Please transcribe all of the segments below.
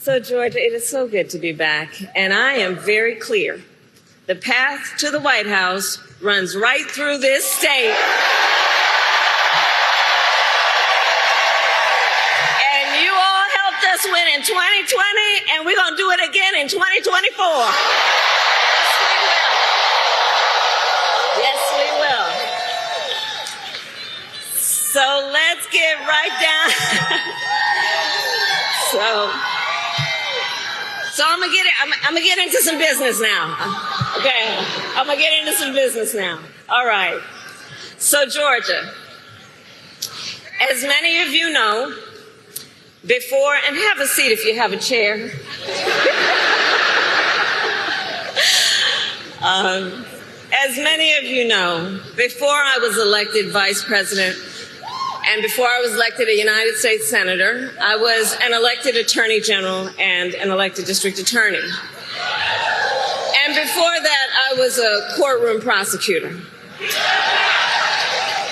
So, Georgia, it is so good to be back, and I am very clear. The path to the White House runs right through this state. And you all helped us win in 2020, and we're going to do it again in 2024. Yes, we will. So let's get right down. So I'm gonna get into some business now. Okay, I'm gonna get into some business now. All right. So Georgia, as many of you know, before, and have a seat if you have a chair. As many of you know, before I was elected vice president, and before I was elected a United States Senator, I was an elected Attorney General and an elected District Attorney. And before that, I was a courtroom prosecutor.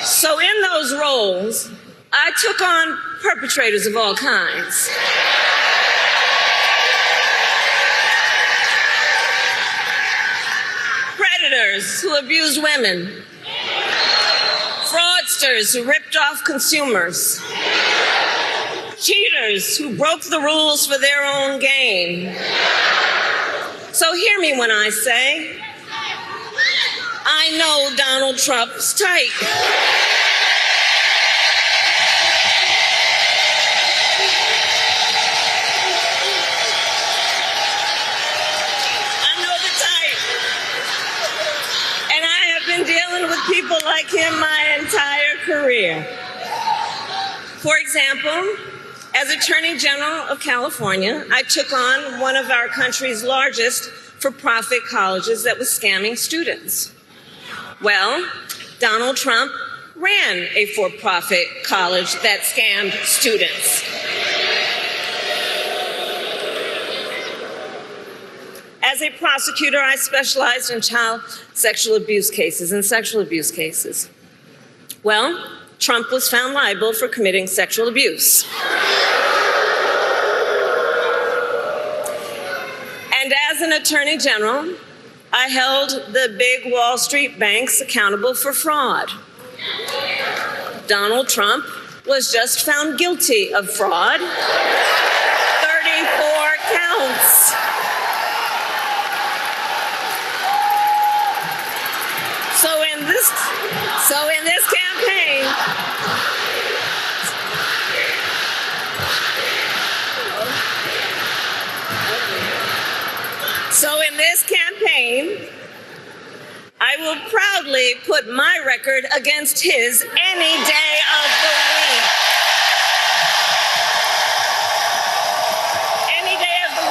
So in those roles, I took on perpetrators of all kinds. Predators who abused women. Fraudsters who ripped off consumers. Cheaters who broke the rules for their own gain. So hear me when I say, I know Donald Trump's type. Dealing with people like him my entire career. For example, as Attorney General of California, I took on one of our country's largest for-profit colleges that was scamming students. Well, Donald Trump ran a for-profit college that scammed students. As a prosecutor, I specialized in child sexual abuse cases and sexual abuse cases. Well, Trump was found liable for committing sexual abuse. And as an Attorney General, I held the big Wall Street banks accountable for fraud. Donald Trump was just found guilty of fraud. 34 counts. So in this campaign, I will proudly put my record against his any day of the week. Any day of the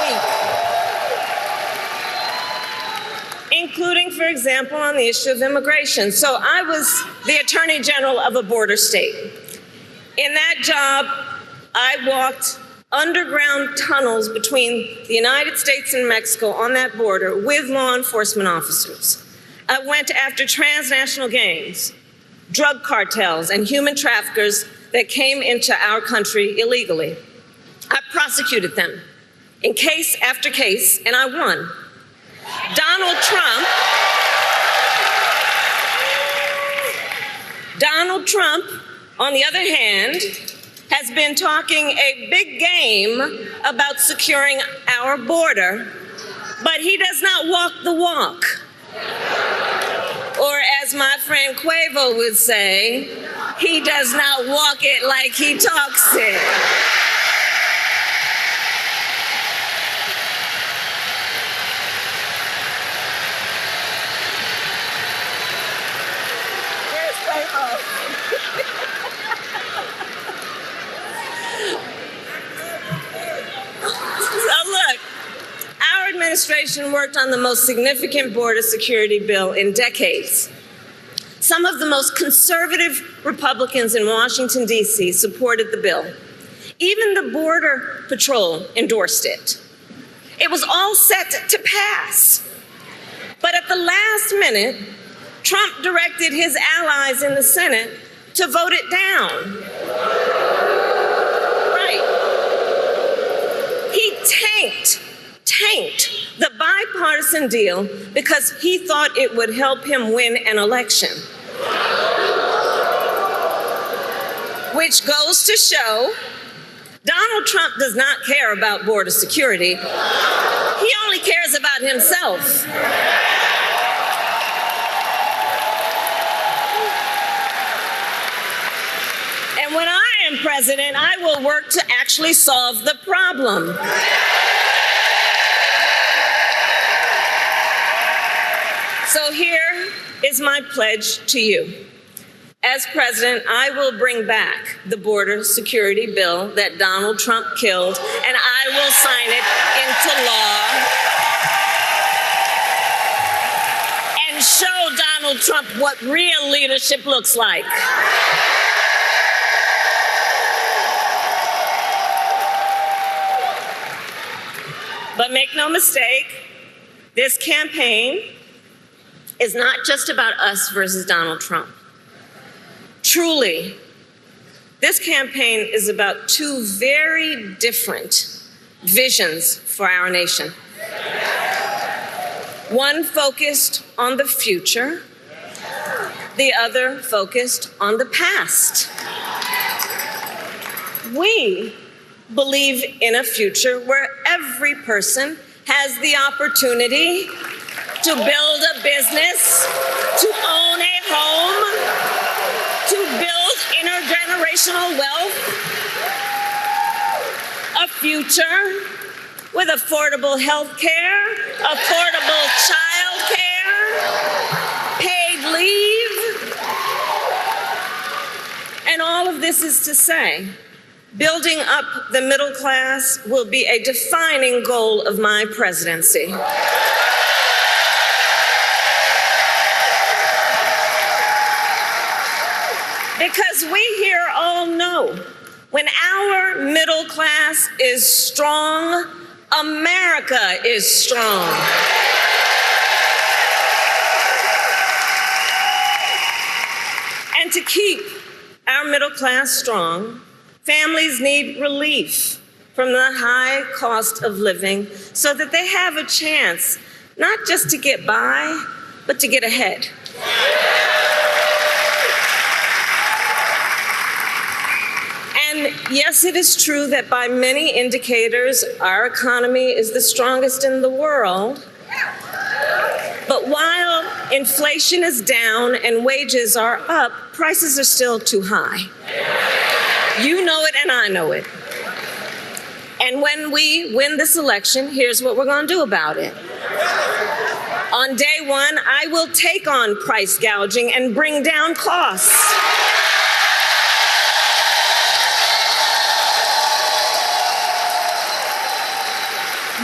week. Including, for example, on the issue of immigration. So I was the Attorney General of a border state. In that job, I walked underground tunnels between the United States and Mexico on that border with law enforcement officers. I went after transnational gangs, drug cartels, and human traffickers that came into our country illegally. I prosecuted them in case after case, and I won. Donald Trump, on the other hand, has been talking a big game about securing our border, but he does not walk the walk. Or as my friend Quavo would say, he does not walk it like he talks it. Administration worked on the most significant border security bill in decades. Some of the most conservative Republicans in Washington, D.C. supported the bill. Even the Border Patrol endorsed it. It was all set to pass. But at the last minute, Trump directed his allies in the Senate to vote it down. Right. He tanked bipartisan deal because he thought it would help him win an election. Which goes to show Donald Trump does not care about border security. He only cares about himself. And when I am president, I will work to actually solve the problem. So here is my pledge to you. As president, I will bring back the border security bill that Donald Trump killed, and I will sign it into law and show Donald Trump what real leadership looks like. But make no mistake, this campaign is not just about us versus Donald Trump. Truly, this campaign is about two very different visions for our nation. One focused on the future, the other focused on the past. We believe in a future where every person has the opportunity to build a business, to own a home, to build intergenerational wealth, a future with affordable health care, affordable child care, paid leave. And all of this is to say, building up the middle class will be a defining goal of my presidency. Because we here all know when our middle class is strong, America is strong. And to keep our middle class strong, families need relief from the high cost of living so that they have a chance not just to get by, but to get ahead. And yes, it is true that by many indicators, our economy is the strongest in the world. But while inflation is down and wages are up, prices are still too high. You know it and I know it. And when we win this election, here's what we're going to do about it. On day one, I will take on price gouging and bring down costs.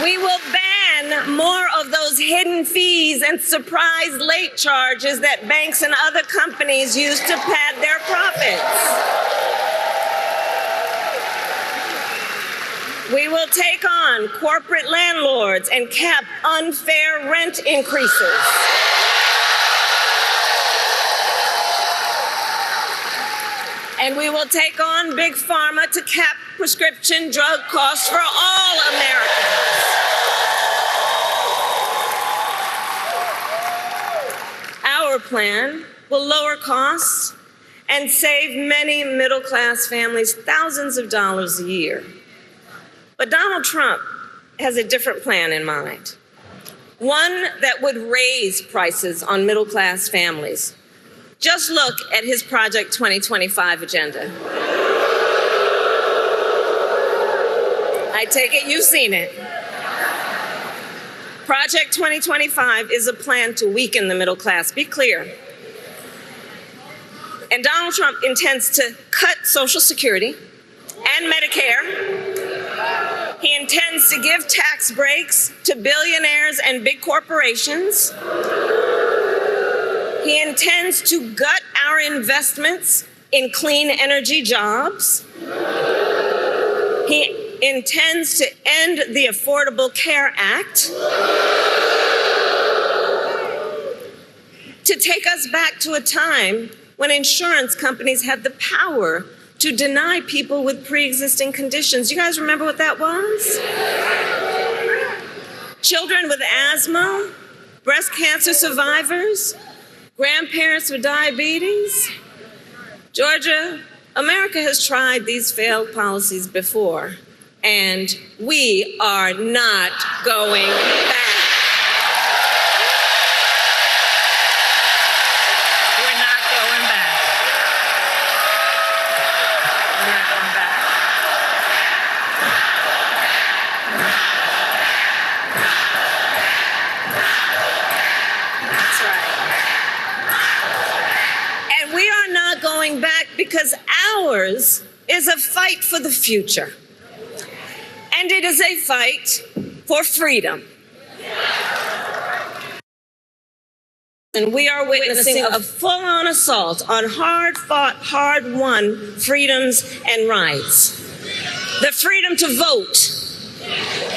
We will ban more of those hidden fees and surprise late charges that banks and other companies use to pad their profits. We will take on corporate landlords and cap unfair rent increases. And we will take on Big Pharma to cap prescription drug costs for all Americans. Our plan will lower costs and save many middle-class families thousands of dollars a year. But Donald Trump has a different plan in mind, one that would raise prices on middle-class families. Just look at his Project 2025 agenda. I take it you've seen it. Project 2025 is a plan to weaken the middle class. Be clear. And Donald Trump intends to cut Social Security and Medicare. He intends to give tax breaks to billionaires and big corporations. He intends to gut our investments in clean energy jobs. He intends to end the Affordable Care Act, to take us back to a time when insurance companies had the power to deny people with pre-existing conditions. You guys remember what that was? Children with asthma, breast cancer survivors, grandparents with diabetes. Georgia, America has tried these failed policies before, and we are not going back. We're not going back. We're not going back. That's right. And we are not going back because ours is a fight for the future. And it is a fight for freedom. And we are witnessing a full-on assault on hard-fought, hard-won freedoms and rights. The freedom to vote,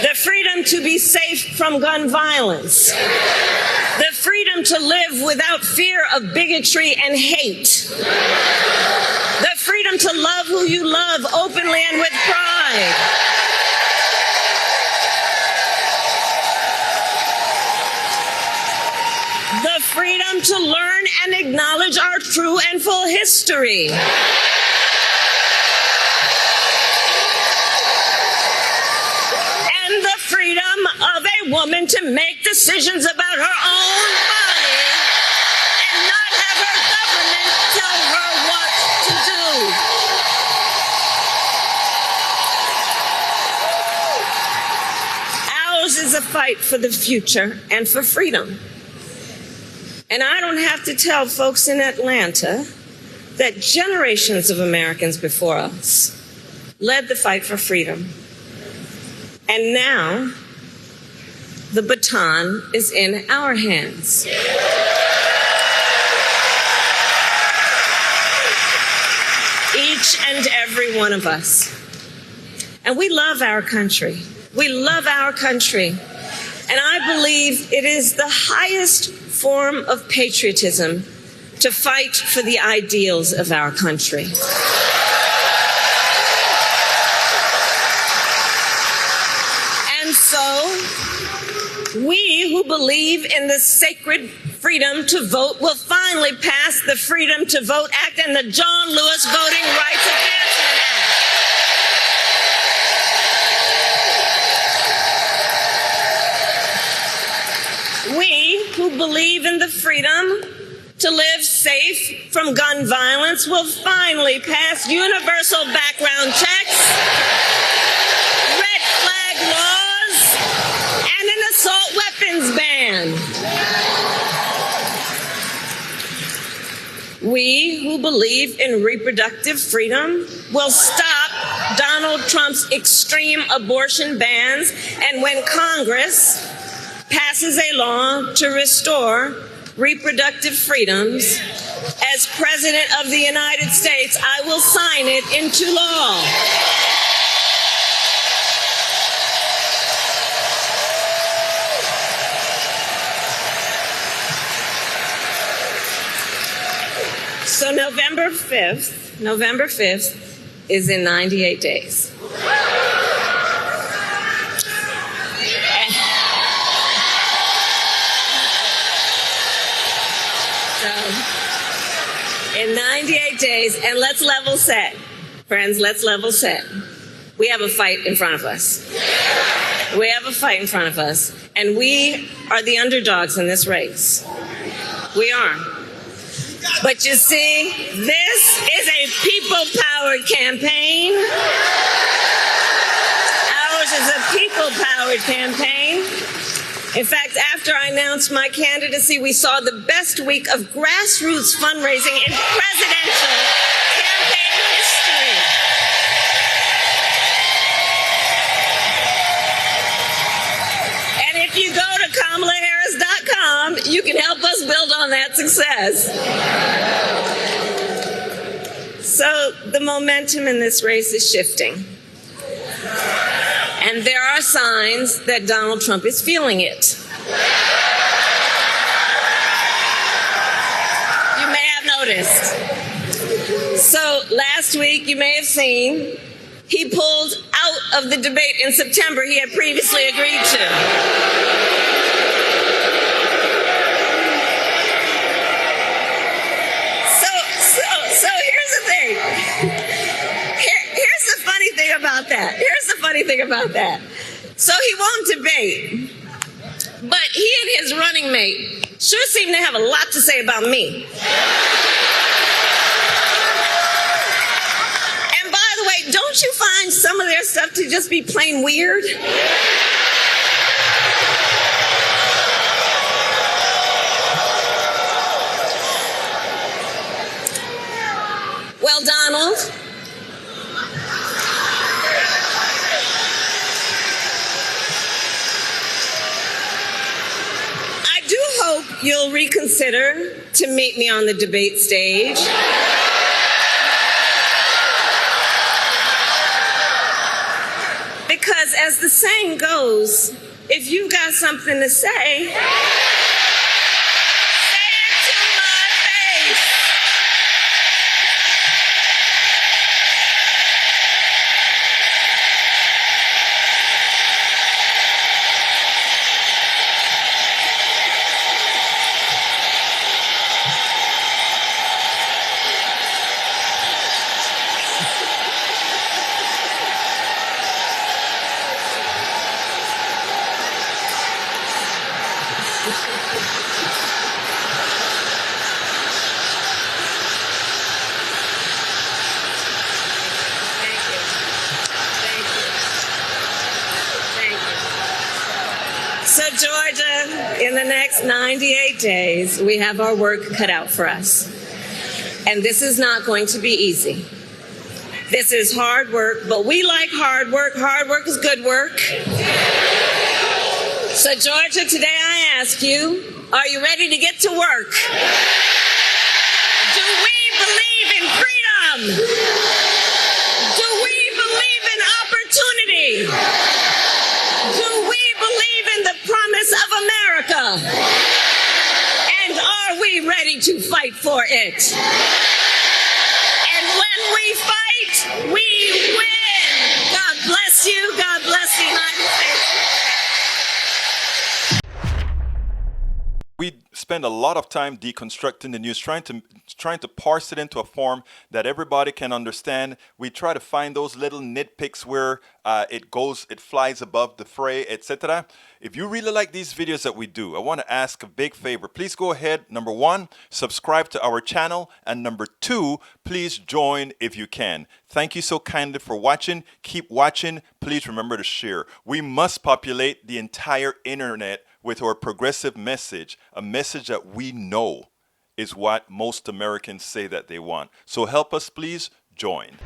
the freedom to be safe from gun violence, the freedom to live without fear of bigotry and hate, the freedom to love who you love openly and with pride, the freedom to learn and acknowledge our true and full history. And the freedom of a woman to make decisions about her own body and not have her government tell her what to do. Ours is a fight for the future and for freedom. And I don't have to tell folks in Atlanta that generations of Americans before us led the fight for freedom. And now the baton is in our hands. Each and every one of us. And we love our country. We love our country. And I believe it is the highest form of patriotism to fight for the ideals of our country. And so, we who believe in the sacred freedom to vote will finally pass the Freedom to Vote Act and the John Lewis Voting Rights Advancement Act. We who believe in the freedom to live safe from gun violence will finally pass universal background checks, red flag laws, and an assault weapons ban. We who believe in reproductive freedom will stop Donald Trump's extreme abortion bans, and when Congress passes a law to restore reproductive freedoms, as President of the United States, I will sign it into law. So November 5th is in 98 days. In 98 days, and let's level set. Friends, let's level set. We have a fight in front of us. We have a fight in front of us, and we are the underdogs in this race. We are. But you see, this is a people-powered campaign. Ours is a people-powered campaign. In fact, after I announced my candidacy, we saw the best week of grassroots fundraising in presidential campaign history. And if you go to KamalaHarris.com, you can help us build on that success. So the momentum in this race is shifting. And there are signs that Donald Trump is feeling it. You may have noticed. So last week, you may have seen, he pulled out of the debate in September he had previously agreed to. Okay. Here's the funny thing about that. So he won't debate, but he and his running mate sure seem to have a lot to say about me. And by the way, don't you find some of their stuff to just be plain weird? Well, Donald, I do hope you'll reconsider to meet me on the debate stage. Because as the saying goes, if you've got something to say, say it to my face. So, Georgia, in the next 98 days, we have our work cut out for us. And this is not going to be easy. This is hard work, but we like hard work. Hard work is good work. So, Georgia, today I ask you, are you ready to get to work? Do we believe in freedom? Do we believe in opportunity? Do we believe in the promise of America? And are we ready to fight for it? And when we fight, we win. God bless you. God bless the United States. We spend a lot of time deconstructing the news, trying to parse it into a form that everybody can understand. We try to find those little nitpicks where it flies above the fray, etc. If you really like these videos that we do, I want to ask a big favor. Please go ahead, number one, subscribe to our channel, and number two, please join if you can. Thank you so kindly for watching. Keep watching. Please remember to share. We must populate the entire internet with our progressive message, a message that we know is what most Americans say that they want. So help us, please join.